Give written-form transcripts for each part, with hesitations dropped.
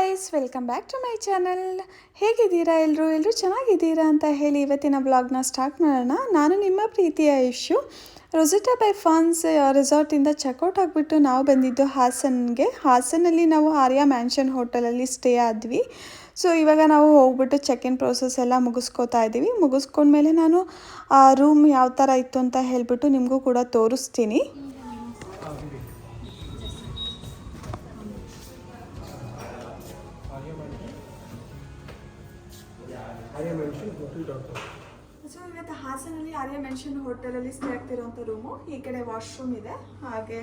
Guys, welcome back to my channel. ಹೇಗಿದ್ದೀರಾ ಎಲ್ಲರೂ ಚೆನ್ನಾಗಿದ್ದೀರಾ ಅಂತ ಹೇಳಿ ಇವತ್ತಿನ ಬ್ಲಾಗ್ನ ಸ್ಟಾರ್ಟ್ ಮಾಡೋಣ. ನಾನು ನಿಮ್ಮ ಪ್ರೀತಿಯ ಇಶ್ಯೂ ರೊಸೆಟಾ ಬೈ ಫಾನ್ಸ್ ರೆಸಾರ್ಟಿಂದ ಚೆಕ್ಔಟ್ ಆಗಿಬಿಟ್ಟು ನಾವು ಬಂದಿದ್ದು ಹಾಸನಲ್ಲಿ ನಾವು ಆರ್ಯ ಮ್ಯಾನ್ಷನ್ ಹೋಟೆಲಲ್ಲಿ ಸ್ಟೇ ಆದ್ವಿ. ಸೊ ಇವಾಗ ನಾವು ಹೋಗ್ಬಿಟ್ಟು ಚೆಕ್ ಇನ್ ಪ್ರೋಸೆಸ್ ಎಲ್ಲ ಮುಗಿಸ್ಕೋತಾ ಇದ್ದೀವಿ. ಮುಗಿಸ್ಕೊಂಡ್ಮೇಲೆ ನಾನು ಆ ರೂಮ್ ಯಾವ ಥರ ಇತ್ತು ಅಂತ ಹೇಳಿಬಿಟ್ಟು ನಿಮಗೂ ಕೂಡ ತೋರಿಸ್ತೀನಿ. ಸೊ ಇವತ್ತು ಹಾಸನಲ್ಲಿ ಆರ್ಯ ಮೆನ್ಷನ್ ಹೋಟೆಲಲ್ಲಿ ಸ್ಟೇ ಆಗ್ತಿರೋಂಥ ರೂಮು. ಈ ಕಡೆ ವಾಶ್ರೂಮ್ ಇದೆ, ಹಾಗೆ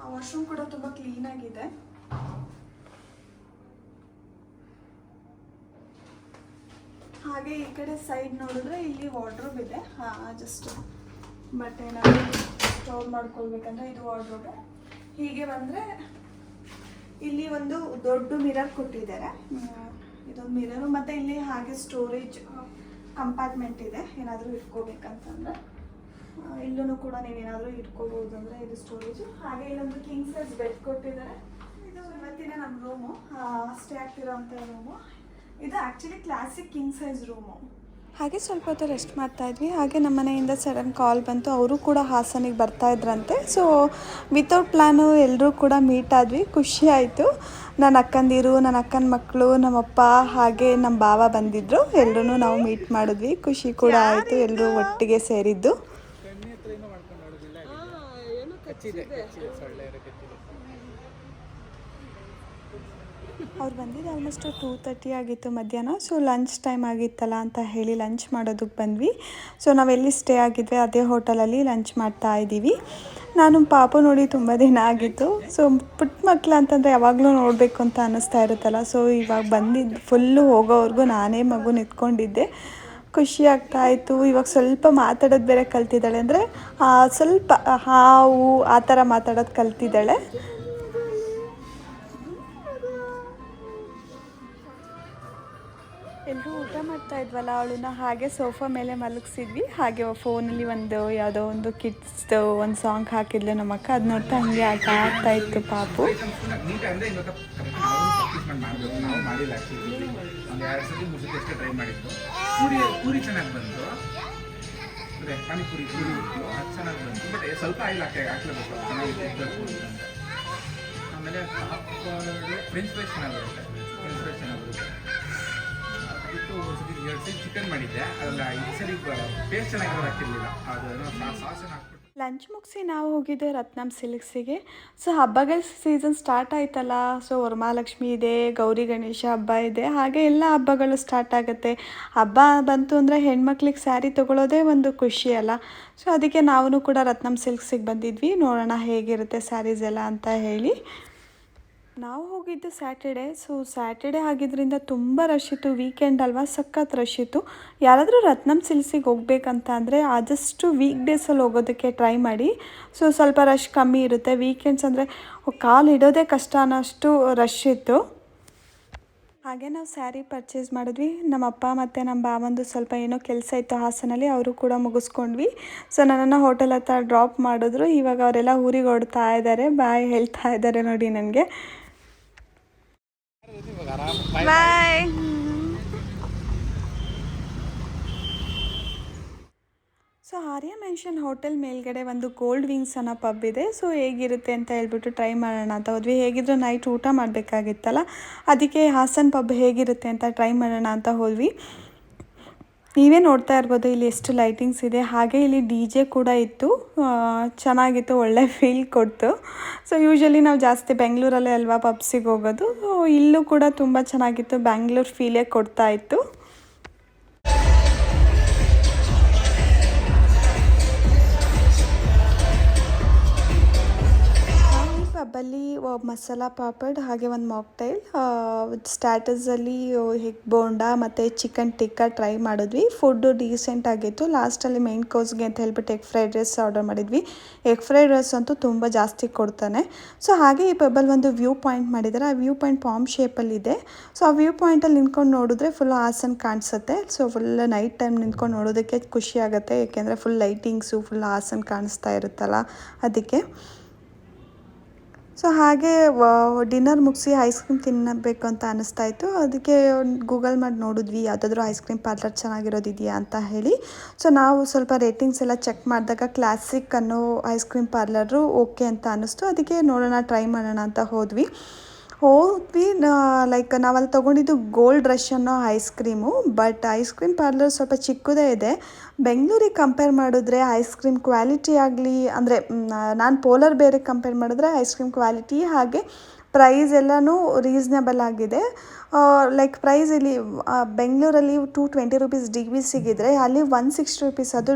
ಆ ವಾಶ್ರೂಮ್ ಕೂಡ ತುಂಬ ಕ್ಲೀನಾಗಿದೆ. ಹಾಗೆ ಈ ಕಡೆ ಸೈಡ್ ನೋಡಿದ್ರೆ ಇಲ್ಲಿ ವಾರ್ಡ್ರೋಬ್ ಇದೆ. ಜಸ್ಟ್ ಬಟ್ಟೆನ ಸ್ಟೋರ್ ಮಾಡ್ಕೊಳ್ಬೇಕಂದ್ರೆ ಇದು ವಾರ್ಡ್ರೋಬ್. ಹೀಗೆ ಬಂದರೆ ಇಲ್ಲಿ ಒಂದು ದೊಡ್ಡ ಮಿರರ್ ಕೊಟ್ಟಿದ್ದಾರೆ. ಇದೊಂದು ಮಿರರು, ಮತ್ತು ಇಲ್ಲಿ ಹಾಗೆ ಸ್ಟೋರೇಜ್ ಕಂಪಾರ್ಟ್ಮೆಂಟ್ ಇದೆ. ಏನಾದರೂ ಇಟ್ಕೋಬೇಕಂತಂದರೆ ಇಲ್ಲೂ ಕೂಡ ನೀವೇನಾದರೂ ಇಟ್ಕೋಬೋದು ಅಂದರೆ ಇದು ಸ್ಟೋರೇಜು. ಹಾಗೆ ಇಲ್ಲೊಂದು ಕಿಂಗ್ ಸೈಜ್ ಬೆಡ್ ಕೊಟ್ಟಿದ್ದಾರೆ. ಇದು ಇವತ್ತಿನ ನಮ್ಮ ರೂಮು, ಸ್ಟೇ ಆಗ್ತಿರೋಂಥ ರೂಮು. ಇದು actually classic king size room. ಹಾಗೆ ಸ್ವಲ್ಪ ಹೊತ್ತು ರೆಸ್ಟ್ ಮಾಡ್ತಾಯಿದ್ವಿ. ಹಾಗೆ ನಮ್ಮ ಮನೆಯಿಂದ ಸಡನ್ ಕಾಲ್ ಬಂತು, ಅವರು ಕೂಡ ಹಾಸನಿಗೆ ಬರ್ತಾಯಿದ್ರಂತೆ. ಸೊ ವಿತೌಟ್ ಪ್ಲ್ಯಾನು ಎಲ್ಲರೂ ಕೂಡ ಮೀಟ್ ಆದ್ವಿ. ಖುಷಿ ಆಯಿತು. ನನ್ನ ಅಕ್ಕಂದಿರು, ನನ್ನ ಅಕ್ಕನ ಮಕ್ಕಳು, ನಮ್ಮಪ್ಪ ಹಾಗೆ ನಮ್ಮ ಭಾವ ಬಂದಿದ್ದರು. ಎಲ್ಲರೂ ನಾವು ಮೀಟ್ ಮಾಡಿದ್ವಿ. ಖುಷಿ ಕೂಡ ಆಯಿತು ಎಲ್ಲರೂ ಒಟ್ಟಿಗೆ ಸೇರಿದ್ದು. ಅವ್ರು ಬಂದಿದ್ದು ಆಲ್ಮೋಸ್ಟ್ 2:30 ಆಗಿತ್ತು ಮಧ್ಯಾಹ್ನ. ಸೊ ಲಂಚ್ ಟೈಮ್ ಆಗಿತ್ತಲ್ಲ ಅಂತ ಹೇಳಿ ಲಂಚ್ ಮಾಡೋದಕ್ಕೆ ಬಂದ್ವಿ. ಸೊ ನಾವೆಲ್ಲಿ ಸ್ಟೇ ಆಗಿದ್ವಿ ಅದೇ ಹೋಟೆಲಲ್ಲಿ ಲಂಚ್ ಮಾಡ್ತಾ ಇದ್ದೀವಿ. ನಾನು ಪಾಪು ನೋಡಿ ತುಂಬ ದಿನ ಆಗಿತ್ತು. ಸೊ ಪುಟ್ಟ ಮಕ್ಕಳು ಅಂತಂದರೆ ಯಾವಾಗಲೂ ನೋಡಬೇಕು ಅಂತ ಅನ್ನಿಸ್ತಾ ಇರುತ್ತಲ್ಲ. ಸೊ ಇವಾಗ ಬಂದಿದ್ದು ಫುಲ್ಲು ಹೋಗೋವರೆಗೂ ನಾನೇ ಮಗು ನಿಂತ್ಕೊಂಡಿದ್ದೆ. ಖುಷಿ ಆಗ್ತಾಯಿತ್ತು. ಇವಾಗ ಸ್ವಲ್ಪ ಮಾತಾಡೋದು ಬೇರೆ ಕಲ್ತಿದ್ದಾಳೆ, ಅಂದರೆ ಸ್ವಲ್ಪ ಹಾವು ಆ ಥರ ಮಾತಾಡೋದು ಕಲ್ತಿದ್ದಾಳೆ. ಎಲ್ಲರೂ ಊಟ ಮಾಡ್ತಾ ಇದ್ವಲ್ಲ, ಅವಳನ್ನ ಹಾಗೆ ಸೋಫಾ ಮೇಲೆ ಮಲಗಿಸಿದ್ವಿ. ಹಾಗೆ ಫೋನಲ್ಲಿ ಯಾವುದೋ ಒಂದು ಕಿಡ್ಸ್ದು ಒಂದು ಸಾಂಗ್ ಹಾಕಿದ್ಲು ನಮ್ಮ ಅಕ್ಕ. ಅದು ನೋಡ್ತಾ ಹಂಗೆ ಆಟ ಆಗ್ತಾ ಇತ್ತು ಪಾಪು. ಆಮೇಲೆ ಫ್ರೆಂಚ್ ಫ್ರೈಸ್ ಚೆನ್ನಾಗಿರುತ್ತೆ. ಬಿಟ್ಟು ಒಂದ್ಸತಿ 2 ಸರಿ ಚಿಕನ್ ಮಾಡಿದ್ದೆ, ಅದಲ್ಲ ಈ ಸರಿ ಟೇಸ್ಟ್ ಚೆನ್ನಾಗಿರೋದಾಗ್ತಿರ್ಲಿಲ್ಲ. ಅದನ್ನು ಸಾಸನ್ನು ಹಾಕ್ಬಿಟ್ಟು ಲಂಚ್ ಮುಗಿಸಿ ನಾವು ಹೋಗಿದ್ದೆ ರತ್ನಂ ಸಿಲ್ಕ್ಸಿಗೆ. ಸೊ ಹಬ್ಬಗಳ ಸೀಸನ್ ಸ್ಟಾರ್ಟ್ ಆಯ್ತಲ್ಲ. ಸೊ ವರಮಹಾಲಕ್ಷ್ಮಿ ಇದೆ, ಗೌರಿ ಗಣೇಶ ಹಬ್ಬ ಇದೆ, ಹಾಗೆ ಎಲ್ಲ ಹಬ್ಬಗಳು ಸ್ಟಾರ್ಟ್ ಆಗುತ್ತೆ. ಹಬ್ಬ ಬಂತು ಅಂದರೆ ಹೆಣ್ಮಕ್ಳಿಗೆ ಸ್ಯಾರಿ ತೊಗೊಳ್ಳೋದೇ ಒಂದು ಖುಷಿ ಅಲ್ಲ. ಸೊ ಅದಕ್ಕೆ ನಾವು ಕೂಡ ರತ್ನಂ ಸಿಲ್ಕ್ಸಿಗೆ ಬಂದಿದ್ವಿ. ನೋಡೋಣ ಹೇಗಿರುತ್ತೆ ಸ್ಯಾರೀಸ್ ಎಲ್ಲ ಅಂತ ಹೇಳಿ. ನಾವು ಹೋಗಿದ್ದು ಸ್ಯಾಟರ್ಡೆ. ಸೊ ಸ್ಯಾಟರ್ಡೆ ಆಗಿದ್ದರಿಂದ ತುಂಬ ರಶ್ ಇತ್ತು. ವೀಕೆಂಡ್ ಅಲ್ವಾ, ಸಖತ್ ರಶ್ ಇತ್ತು. ಯಾರಾದರೂ ರತ್ನಂ ಸಿಲ್ಕ್ಸಿಗೆ ಹೋಗ್ಬೇಕಂತ ಅಂದರೆ ಆದಷ್ಟು ವೀಕ್ ಡೇಸಲ್ಲಿ ಹೋಗೋದಕ್ಕೆ ಟ್ರೈ ಮಾಡಿ. ಸೊ ಸ್ವಲ್ಪ ರಶ್ ಕಮ್ಮಿ ಇರುತ್ತೆ. ವೀಕೆಂಡ್ಸ್ ಅಂದರೆ ಕಾಲು ಇಡೋದೇ ಕಷ್ಟ ಅನ್ನೋಷ್ಟು ರಶ್ ಇತ್ತು. ಹಾಗೆ ನಾವು ಸ್ಯಾರಿ ಪರ್ಚೇಸ್ ಮಾಡಿದ್ವಿ. ನಮ್ಮ ಅಪ್ಪ ಮತ್ತು ನಮ್ಮ ಭಾವಂದು ಸ್ವಲ್ಪ ಏನೋ ಕೆಲಸ ಇತ್ತು ಹಾಸನಲ್ಲಿ, ಅವರು ಕೂಡ ಮುಗಿಸ್ಕೊಂಡ್ವಿ. ಸೊ ನನ್ನನ್ನು ಹೋಟೆಲ್ ಹತ್ರ ಡ್ರಾಪ್ ಮಾಡಿದ್ರು. ಇವಾಗ ಅವರೆಲ್ಲ ಊರಿಗೆ ಹೊಡ್ತಾ ಇದ್ದಾರೆ, ಬಾಯ್ ಹೇಳ್ತಾ ಇದ್ದಾರೆ ನೋಡಿ ನನಗೆ. ಬಾಯ್. ಸೊ ಆರ್ಯ ಮೆನ್ಷನ್ ಹೋಟೆಲ್ ಮೇಲ್ಗಡೆ ಒಂದು ಗೋಲ್ಡ್ ವಿಂಗ್ಸ್ ಅನ್ನೋ ಪಬ್ ಇದೆ. ಸೊ ಹೇಗಿರುತ್ತೆ ಅಂತ ಹೇಳ್ಬಿಟ್ಟು ಟ್ರೈ ಮಾಡೋಣ ಅಂತ ಹೋದ್ವಿ. ಹೇಗಿದ್ರು ನೈಟ್ ಊಟ ಮಾಡಬೇಕಾಗಿತ್ತಲ್ಲ, ಅದಕ್ಕೆ ಹಾಸನ್ ಪಬ್ ಹೇಗಿರುತ್ತೆ ಅಂತ ಟ್ರೈ ಮಾಡೋಣ ಅಂತ ಹೋದ್ವಿ. ನೀವೇ ನೋಡ್ತಾ ಇರ್ಬೋದು ಇಲ್ಲಿ ಎಷ್ಟು ಲೈಟಿಂಗ್ಸ್ ಇದೆ. ಹಾಗೆ ಇಲ್ಲಿ DJ ಕೂಡ ಇತ್ತು, ಚೆನ್ನಾಗಿತ್ತು, ಒಳ್ಳೆ ಫೀಲ್ ಕೊಡ್ತು. ಸೊ ಯೂಶ್ವಲಿ ನಾವು ಜಾಸ್ತಿ ಬೆಂಗಳೂರಲ್ಲೇ ಅಲ್ವಾ ಪಬ್ಸಿಗೆ ಹೋಗೋದು. ಸೊ ಇಲ್ಲೂ ಕೂಡ ತುಂಬ ಚೆನ್ನಾಗಿತ್ತು, ಬ್ಯಾಂಗ್ಳೂರು ಫೀಲೇ ಕೊಡ್ತಾ ಇತ್ತು. ಪಬ್ಬಲ್ಲಿ ಮಸಾಲ ಪಾಪಡ್, ಹಾಗೆ ಒಂದು ಮಾಕ್ಟೈಲ್, ಸ್ಟಾರ್ಟರ್ಸಲ್ಲಿ ಎಗ್ ಬೋಂಡ ಮತ್ತು ಚಿಕನ್ ಟಿಕ್ಕಾ ಟ್ರೈ ಮಾಡಿದ್ವಿ. ಫುಡ್ಡು ಡೀಸೆಂಟ್ ಆಗಿತ್ತು. ಲಾಸ್ಟಲ್ಲಿ ಮೈನ್ ಕೋರ್ಸ್ಗೆ ಅಂತ ಹೇಳ್ಬಿಟ್ಟು ಎಗ್ ಫ್ರೈಡ್ ರೈಸ್ ಆರ್ಡರ್ ಮಾಡಿದ್ವಿ. ಎಗ್ ಫ್ರೈಡ್ ರೈಸ್ ಅಂತೂ ತುಂಬ ಜಾಸ್ತಿ ಕೊಡ್ತಾನೆ. ಸೊ ಹಾಗೆ ಈ ಪಬ್ಬಲ್ಲಿ ಒಂದು ವ್ಯೂ ಪಾಯಿಂಟ್ ಮಾಡಿದ್ದಾರೆ. ಆ ವ್ಯೂ ಪಾಯಿಂಟ್ ಪಾಮ್ ಶೇಪಲ್ಲಿದೆ. ಸೊ ಆ ವ್ಯೂ ಪಾಯಿಂಟಲ್ಲಿ ನಿಂತ್ಕೊಂಡು ನೋಡಿದ್ರೆ ಫುಲ್ ಹಾಸನ್ ಕಾಣಿಸುತ್ತೆ. ಸೊ ಫುಲ್ ನೈಟ್ ಟೈಮ್ ನಿಂತ್ಕೊಂಡು ನೋಡೋದಕ್ಕೆ ಖುಷಿ ಆಗುತ್ತೆ, ಏಕೆಂದರೆ ಫುಲ್ ಲೈಟಿಂಗ್ಸು ಫುಲ್ ಹಾಸನ್ ಕಾಣಿಸ್ತಾ ಇರುತ್ತಲ್ಲ ಅದಕ್ಕೆ. ಸೊ ಹಾಗೆ ಡಿನ್ನರ್ ಮುಗಿಸಿ ಐಸ್ ಕ್ರೀಮ್ ತಿನ್ನಬೇಕು ಅಂತ ಅನ್ನಿಸ್ತಾ ಇತ್ತು. ಅದಕ್ಕೆ ಗೂಗಲ್ ಮಾಡಿ ನೋಡಿದ್ವಿ ಯಾವುದಾದ್ರೂ ಐಸ್ ಕ್ರೀಮ್ ಪಾರ್ಲರ್ ಚೆನ್ನಾಗಿರೋದಿದೆಯಾ ಅಂತ ಹೇಳಿ. ಸೊ ನಾವು ಸ್ವಲ್ಪ ರೇಟಿಂಗ್ಸ್ ಎಲ್ಲ ಚೆಕ್ ಮಾಡಿದಾಗ ಕ್ಲಾಸಿಕ್ ಅನ್ನೋ ಐಸ್ ಕ್ರೀಮ್ ಪಾರ್ಲರು ಓಕೆ ಅಂತ ಅನ್ನಿಸ್ತು. ಅದಕ್ಕೆ ನೋಡೋಣ, ಟ್ರೈ ಮಾಡೋಣ ಅಂತ ಹೋದ್ವಿ. ಲೈಕ್ ನಾವಲ್ಲಿ ತೊಗೊಂಡಿದ್ದು ಗೋಲ್ಡ್ ರಶ್ ಅನ್ನೋ ice cream. But ice cream parlour ಸ್ವಲ್ಪ ಚಿಕ್ಕದೇ ಇದೆ. ಬೆಂಗಳೂರಿಗೆ ಕಂಪೇರ್ ಮಾಡಿದ್ರೆ ಐಸ್ ಕ್ರೀಮ್ ಕ್ವಾಲಿಟಿ ಆಗಲಿ, ಅಂದರೆ ನಾನು ಪೋಲಾರ್ ಬೇರೆ ಕಂಪೇರ್ ಮಾಡಿದ್ರೆ ಐಸ್ ಕ್ರೀಮ್ ಕ್ವಾಲಿಟಿ ಹಾಗೆ ಪ್ರೈಸ್ ಎಲ್ಲನೂ ರೀಸ್ನೇಬಲ್ ಆಗಿದೆ. ಲೈಕ್ ಪ್ರೈಸ್ ಇಲ್ಲಿ ಬೆಂಗಳೂರಲ್ಲಿ 220 ರುಪೀಸ್ DB ಸಿಗಿದ್ರೆ ಅಲ್ಲಿ 160 ರುಪೀಸ್, ಅದು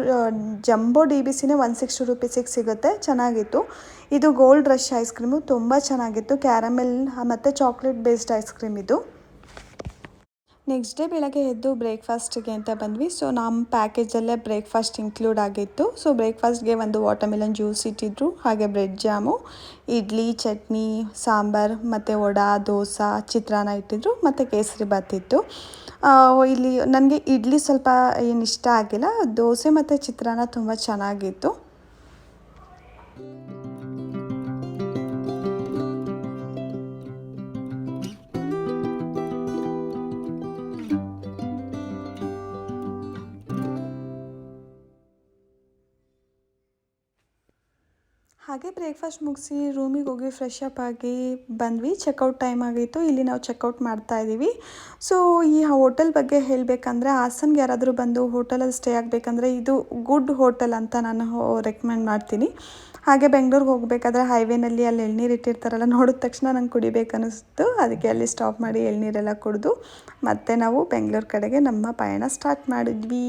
ಜಂಬೋ DBCನೇ 160 ರುಪೀಸಿಗೆ ಸಿಗುತ್ತೆ. ಚೆನ್ನಾಗಿತ್ತು. ಇದು ಗೋಲ್ಡ್ ರಶ್ ಐಸ್ ಕ್ರೀಮು ತುಂಬ ಚೆನ್ನಾಗಿತ್ತು. ಕ್ಯಾರಮೆಲ್ ಮತ್ತು ಚಾಕ್ಲೇಟ್ ಬೇಸ್ಡ್ ಐಸ್ ಕ್ರೀಮ್ ಇದು. ನೆಕ್ಸ್ಟ್ ಡೇ ಬೆಳಗ್ಗೆ ಎದ್ದು ಬ್ರೇಕ್ಫಾಸ್ಟಿಗೆ ಅಂತ ಬಂದ್ವಿ. ಸೊ ನಮ್ಮ ಪ್ಯಾಕೇಜಲ್ಲೇ ಬ್ರೇಕ್ಫಾಸ್ಟ್ ಇನ್ಕ್ಲೂಡ್ ಆಗಿತ್ತು. ಸೊ ಬ್ರೇಕ್ಫಾಸ್ಟ್ಗೆ ಒಂದು ವಾಟರ್ಮೆಲನ್ ಜ್ಯೂಸ್ ಇಟ್ಟಿದ್ರು, ಹಾಗೆ ಬ್ರೆಡ್ ಜಾಮು, ಇಡ್ಲಿ, ಚಟ್ನಿ, ಸಾಂಬಾರು ಮತ್ತು ವಡಾ, ದೋಸೆ, ಚಿತ್ರಾನ್ನ ಇಟ್ಟಿದ್ರು ಮತ್ತು ಕೇಸರಿ ಬಾತ್ ಇತ್ತು. ಇಲ್ಲಿ ನನಗೆ ಇಡ್ಲಿ ಸ್ವಲ್ಪ ಏನು ಇಷ್ಟ ಆಗಿಲ್ಲ. ದೋಸೆ ಮತ್ತು ಚಿತ್ರಾನ್ನ ತುಂಬ ಚೆನ್ನಾಗಿತ್ತು. ಹಾಗೆ ಬ್ರೇಕ್ಫಾಸ್ಟ್ ಮುಗಿಸಿ ರೂಮಿಗೆ ಹೋಗಿ ಫ್ರೆಶ್ ಅಪ್ ಆಗಿ ಬಂದ್ವಿ. ಚೆಕ್ಔಟ್ ಟೈಮ್ ಆಗಿತ್ತು. ಇಲ್ಲಿ ನಾವು ಚೆಕ್ಔಟ್ ಮಾಡ್ತಾ ಇದ್ದೀವಿ. ಸೊ ಈ ಹೋಟೆಲ್ ಬಗ್ಗೆ ಹೇಳಬೇಕಂದ್ರೆ, ಹಾಸನ್ಗೆ ಯಾರಾದರೂ ಬಂದು ಹೋಟೆಲಲ್ಲಿ ಸ್ಟೇ ಆಗಬೇಕಂದ್ರೆ ಇದು ಗುಡ್ ಹೋಟೆಲ್ ಅಂತ ನಾನು ರೆಕಮೆಂಡ್ ಮಾಡ್ತೀನಿ. ಹಾಗೆ ಬೆಂಗಳೂರಿಗೆ ಹೋಗಬೇಕಾದ್ರೆ ಹೈವೇನಲ್ಲಿ ಅಲ್ಲಿ ಎಳ್ನೀರು ಇಟ್ಟಿರ್ತಾರಲ್ಲ, ನೋಡಿದ ತಕ್ಷಣ ನಂಗೆ ಕುಡಿಬೇಕು ಅನ್ನಿಸ್ತು. ಅದಕ್ಕೆ ಅಲ್ಲಿ ಸ್ಟಾಪ್ ಮಾಡಿ ಎಳ್ನೀರೆಲ್ಲ ಕುಡಿದು ಮತ್ತೆ ನಾವು ಬೆಂಗಳೂರು ಕಡೆಗೆ ನಮ್ಮ ಪಯಣ ಸ್ಟಾರ್ಟ್ ಮಾಡಿದ್ವಿ.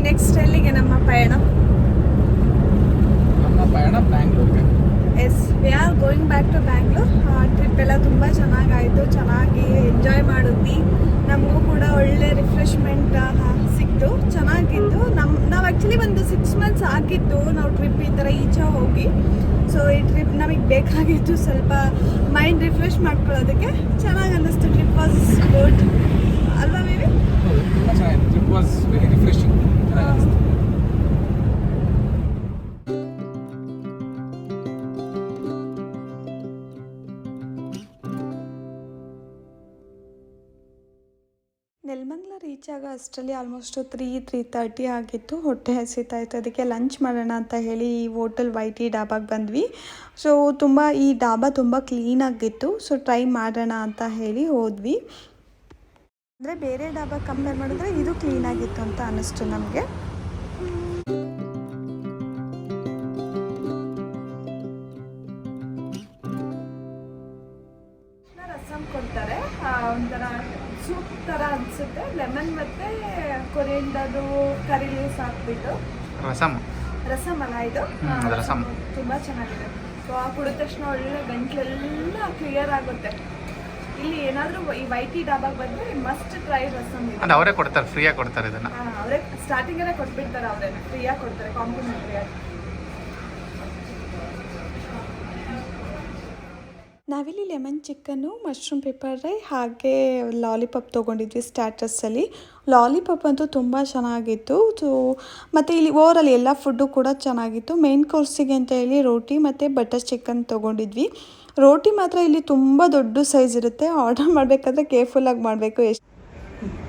ನೆಕ್ಸ್ಟ್ ಎಲ್ಲಿಗೆ ನಮ್ಮ ಪಯಣ? ಬ್ಯಾಂಗ್ಳೂರ್ಗೆ. Yes, we are going back to Bangalore. Trip ಎಲ್ಲ ತುಂಬ ಚೆನ್ನಾಗಾಯಿತು, ಚೆನ್ನಾಗಿ ಎಂಜಾಯ್ ಮಾಡಿದ್ವಿ. ನಮಗೂ ಕೂಡ ಒಳ್ಳೆ ರಿಫ್ರೆಶ್ಮೆಂಟ್ ಸಿಕ್ತು, ಚೆನ್ನಾಗಿತ್ತು. ನಾವು ಆ್ಯಕ್ಚುಲಿ ಒಂದು 6 ಮಂತ್ಸ್ ಆಗಿತ್ತು ನಾವು ಟ್ರಿಪ್ ಈ ಥರ ಈಚೆ ಹೋಗಿ. ಸೊ ಈ ಟ್ರಿಪ್ ನಮಗೆ ಬೇಕಾಗಿತ್ತು ಸ್ವಲ್ಪ ಮೈಂಡ್ ರಿಫ್ರೆಶ್ ಮಾಡ್ಕೊಳ್ಳೋದಕ್ಕೆ. ಚೆನ್ನಾಗಿ ಅನ್ನಿಸ್ತು. ಟ್ರಿಪ್ ವಾಸ್ ಗುಡ್ ಅಲ್ವಾ ಮೇಬಿ? ತುಂಬ ಚೆನ್ನಾಗಿತ್ತು. Trip was very refreshing. Nelamangala reach ಆಗೋ ಅಷ್ಟರಲ್ಲಿ ಆಲ್ಮೋಸ್ಟ್ 3:30 ಆಗಿತ್ತು. ಹೊಟ್ಟೆ ಹಸಿತಾ ಇತ್ತು. ಅದಕ್ಕೆ ಲಂಚ್ ಮಾಡೋಣ ಅಂತ ಹೇಳಿ ಈ ಹೋಟೆಲ್ ವೈಟಿ ಡಾಬಾಗೆ ಬಂದ್ವಿ. ಸೊ ಈ ಡಾಬಾ ತುಂಬ ಕ್ಲೀನಾಗಿತ್ತು. ಸೊ ಟ್ರೈ ಮಾಡೋಣ ಅಂತ ಹೇಳಿ ಹೋದ್ವಿ. ಅಂದರೆ ಬೇರೆ ಡಾಬಾ ಕಂಪೇರ್ ಮಾಡಿದ್ರೆ ಇದು ಕ್ಲೀನಾಗಿತ್ತು ಅಂತ ಅನ್ನಿಸ್ತು ನಮಗೆ. ರಸಮ್ ಕೊಡ್ತಾರೆ, ಒಂಥರ ಸೂಪ್ ಥರ ಅನಿಸುತ್ತೆ. ಲೆಮನ್ ಮತ್ತು ಕೊರಿಯಂಡರು, ಕರಿ ಲೀವ್ಸ್ ಹಾಕ್ಬಿಟ್ಟು ರಸಮ್ ಅಲ್ಲ ಇದು, ರಸಮ್ ತುಂಬ ಚೆನ್ನಾಗಿದೆ. ಸೊ ಕುಡಿದ ತಕ್ಷಣ ಒಳ್ಳೆ ಗಂಟ್ಲೆಲ್ಲ ಕ್ಲಿಯರ್ ಆಗುತ್ತೆ. ಇಲ್ಲಿ ಏನಾದರೂ ಈ ವೈಟಿ ಡಾಬಾಗೆ ಬಂದರೆ ಮಸ್ಟ್ ಟ್ರೈ ರಸಮ್. ಅವರೇ ಕೊಡ್ತಾರೆ, ಫ್ರೀಯಾಗಿ ಕೊಡ್ತಾರೆ ಇದನ್ನು. ಅವರೇ ಸ್ಟಾರ್ಟಿಂಗಲ್ಲೇ ಕೊಟ್ಬಿಡ್ತಾರೆ, ಅವರೇ ಫ್ರೀಯಾಗಿ ಕೊಡ್ತಾರೆ, ಕಾಂಪ್ಲಿಮೆಂಟ್ರಿಯಾಗಿ. ನಾವಿಲ್ಲಿ lemon chicken, mushroom pepper fry ಹಾಗೆ ಲಾಲಿಪಾಪ್ ತೊಗೊಂಡಿದ್ವಿ ಸ್ಟಾರ್ಟರ್ಸಲ್ಲಿ. ಲಾಲಿಪಾಪ್ ಅಂತೂ ತುಂಬ ಚೆನ್ನಾಗಿತ್ತು. ಮತ್ತು ಇಲ್ಲಿ ಓವರಲ್ಲಿ ಎಲ್ಲ ಫುಡ್ಡು ಕೂಡ ಚೆನ್ನಾಗಿತ್ತು. ಮೇನ್ ಕೋರ್ಸಿಗೆ ಅಂತ ಹೇಳಿ ರೋಟಿ ಮತ್ತು ಬಟರ್ ಚಿಕನ್ ತೊಗೊಂಡಿದ್ವಿ. ರೋಟಿ ಮಾತ್ರ ಇಲ್ಲಿ ತುಂಬ ದೊಡ್ಡ ಸೈಜ್ ಇರುತ್ತೆ. ಆರ್ಡರ್ ಮಾಡಬೇಕಾದ್ರೆ ಕೇರ್ಫುಲ್ಲಾಗಿ ಮಾಡಬೇಕು. ಎಷ್ಟು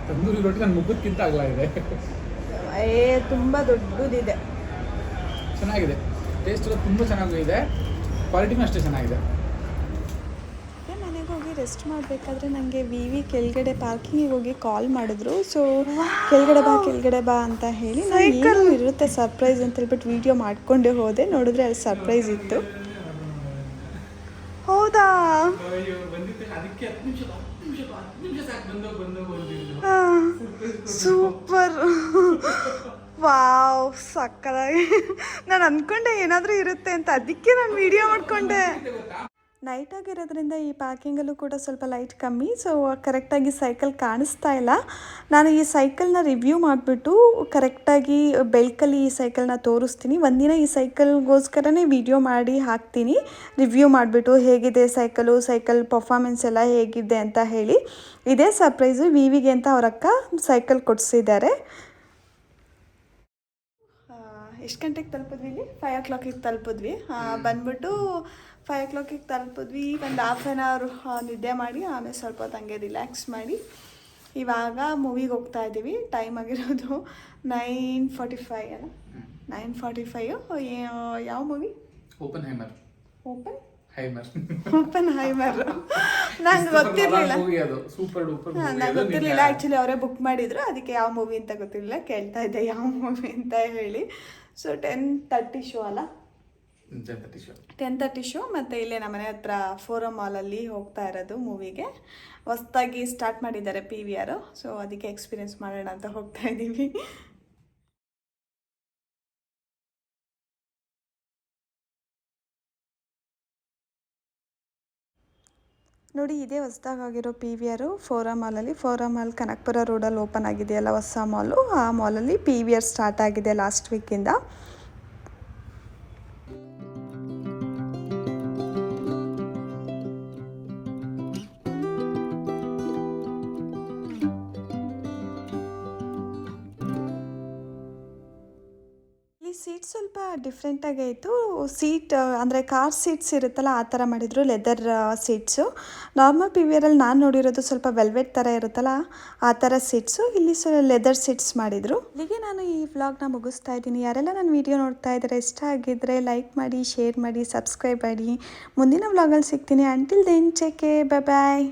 ತಂದೂರಿ ರೋಟಿ ನನ್ನ ಮುಖಕ್ಕಿಂತ ಅಗಲ ಇದೆ. ತುಂಬ ದೊಡ್ಡದಿದೆ. ಚೆನ್ನಾಗಿದೆ. ಟೇಸ್ಟ್ ಎಲ್ಲ ತುಂಬ ಚೆನ್ನಾಗಿದೆ. ಕ್ವಾಲಿಟಿನೂ ಅಷ್ಟೇ ಚೆನ್ನಾಗಿದೆ. ಮನೆಗೆ ಹೋಗಿ ರೆಸ್ಟ್ ಮಾಡಬೇಕಾದ್ರೆ ನನಗೆ ವಿ ಕೆಳಗಡೆ ಪಾರ್ಕಿಂಗಿಗೆ ಹೋಗಿ ಕಾಲ್ ಮಾಡಿದ್ರು. ಸೊ ಕೆಳಗಡೆ ಬಾ ಅಂತ ಹೇಳಿ ನಾನು ಇರುತ್ತೆ ಸರ್ಪ್ರೈಸ್ ಅಂತ ಹೇಳ್ಬಿಟ್ಟು ವಿಡಿಯೋ ಮಾಡಿಕೊಂಡೇ ಹೋದೆ. ನೋಡಿದ್ರೆ ಅಲ್ಲಿ ಸರ್ಪ್ರೈಸ್ ಇತ್ತು. ಹೌದಾ? ಸೂಪರ್, ವಾವ್, ಸಕ್ಕತ್ತಾಗಿ. ನಾನು ಅಂದ್ಕೊಂಡೆ ಏನಾದರೂ ಇರುತ್ತೆ ಅಂತ, ಅದಕ್ಕೆ ನಾನು ವಿಡಿಯೋ ಮಾಡಿಕೊಂಡೆ. ಲೈಟ್ ಆಗಿರೋದ್ರಿಂದ ಈ ಪ್ಯಾಕಿಂಗಲ್ಲೂ ಕೂಡ ಸ್ವಲ್ಪ ಲೈಟ್ ಕಮ್ಮಿ, ಸೊ ಕರೆಕ್ಟಾಗಿ ಸೈಕಲ್ ಕಾಣಿಸ್ತಾ ಇಲ್ಲ. ನಾನು ಈ ಸೈಕಲ್ನ ರಿವ್ಯೂ ಮಾಡಿಬಿಟ್ಟು ಕರೆಕ್ಟಾಗಿ ಬೆಳಕಲ್ಲಿ ಈ ಸೈಕಲ್ನ ತೋರಿಸ್ತೀನಿ. ಒಂದಿನ ಈ ಸೈಕಲ್ಗೋಸ್ಕರನೇ ವಿಡಿಯೋ ಮಾಡಿ ಹಾಕ್ತೀನಿ, ರಿವ್ಯೂ ಮಾಡಿಬಿಟ್ಟು ಹೇಗಿದೆ ಸೈಕಲ್ ಪರ್ಫಾರ್ಮೆನ್ಸ್ ಎಲ್ಲ ಹೇಗಿದೆ ಅಂತ ಹೇಳಿ. ಇದೇ ಸರ್ಪ್ರೈಸು, ವಿವಿಗೆ ಅಂತ ಅವ್ರ ಅಕ್ಕ ಸೈಕಲ್ ಕೊಡಿಸಿದ್ದಾರೆ. ಎಷ್ಟು ಗಂಟೆಗೆ ತಲುಪಿದ್ವಿ ಇಲ್ಲಿ? 5 o'clock ತಲುಪಿದ್ವಿ. ಬಂದ್ಬಿಟ್ಟು 5 o'clock ತಲುಪಿದ್ವಿ. ಒಂದು ಹಾಫ್ ಆನ್ ಅವರ್ ನಿದ್ದೆ ಮಾಡಿ ಆಮೇಲೆ ಸ್ವಲ್ಪ ಹೊತ್ತು ಹಂಗೆ ರಿಲ್ಯಾಕ್ಸ್ ಮಾಡಿ ಇವಾಗ ಮೂವಿಗೆ ಹೋಗ್ತಾ ಇದ್ದೀವಿ. ಟೈಮ್ ಆಗಿರೋದು 9:45 ಅಲ್ಲ, 9:45. ಯಾವ ಮೂವಿ? ಓಪನ್ ಹೈಮರ್. ನಂಗೆ ಗೊತ್ತಿರಲಿಲ್ಲ, ಆ್ಯಕ್ಚುಲಿ ಅವರೇ ಬುಕ್ ಮಾಡಿದ್ರು, ಅದಕ್ಕೆ ಯಾವ ಮೂವಿ ಅಂತ ಗೊತ್ತಿರಲಿಲ್ಲ, ಕೇಳ್ತಾ ಇದ್ದೆ ಯಾವ ಮೂವಿ ಅಂತ ಹೇಳಿ. ಸೊ 10:30 ಶೋ ಅಲ್ಲ, 10:30 ಶೋ. ಮತ್ತು ಇಲ್ಲೇ ನಮ್ಮ ಮನೆ ಹತ್ರ ಫೋರಮ್ ಮಾಲಲ್ಲಿ ಹೋಗ್ತಾ ಇರೋದು ಮೂವಿಗೆ. ಹೊಸ್ದಾಗಿ ಸ್ಟಾರ್ಟ್ ಮಾಡಿದ್ದಾರೆ PVR, ಸೊ ಅದಕ್ಕೆ ಎಕ್ಸ್ಪೀರಿಯೆನ್ಸ್ ಮಾಡೋಣ ಅಂತ ಹೋಗ್ತಾ ಇದ್ದೀವಿ. ನೋಡಿ, ಇದೇ ಹೊಸದಾಗಿರೋ PVR ಫೋರಮ್ ಮಾಲ್ ಕನಕಪುರ ರೋಡಲ್ಲಿ ಓಪನ್ ಆಗಿದೆಯಲ್ಲ ಹೊಸ ಮಾಲು, ಆ ಮಾಲಲ್ಲಿ PVR ಸ್ಟಾರ್ಟ್ ಆಗಿದೆ ಲಾಸ್ಟ್ ವೀಕಿಂದ. ಸೀಟ್ ಸ್ವಲ್ಪ ಡಿಫ್ರೆಂಟಾಗೇ ಇತ್ತು. ಸೀಟ್ ಅಂದರೆ ಕಾರ್ ಸೀಟ್ಸ್ ಇರುತ್ತಲ್ಲ ಆ ಥರ ಮಾಡಿದರು, ಲೆದರ್ ಸೀಟ್ಸು. ನಾರ್ಮಲ್ PVRಲ್ಲಿ ನಾನು ನೋಡಿರೋದು ಸ್ವಲ್ಪ ವೆಲ್ವೆಟ್ ಥರ ಇರುತ್ತಲ್ಲ ಆ ಥರ ಸೀಟ್ಸು, ಇಲ್ಲಿ ಲೆದರ್ ಸೀಟ್ಸ್ ಮಾಡಿದರು. ಇಲ್ಲಿಗೆ ನಾನು ಈ ವ್ಲಾಗ್ನ ಮುಗಿಸ್ತಾ ಇದ್ದೀನಿ. ಯಾರೆಲ್ಲ ನನ್ನ ವೀಡಿಯೋ ನೋಡ್ತಾ ಇದ್ದಾರೆ, ಇಷ್ಟ ಆಗಿದ್ದರೆ ಲೈಕ್ ಮಾಡಿ, ಶೇರ್ ಮಾಡಿ, ಸಬ್ಸ್ಕ್ರೈಬ್ ಮಾಡಿ. ಮುಂದಿನ ವ್ಲಾಗಲ್ಲಿ ಸಿಗ್ತೀನಿ. ಅಂಟಿಲ್ ದೆನ್ ಟೇಕ್ ಕೇರ್, ಬಾಯ್.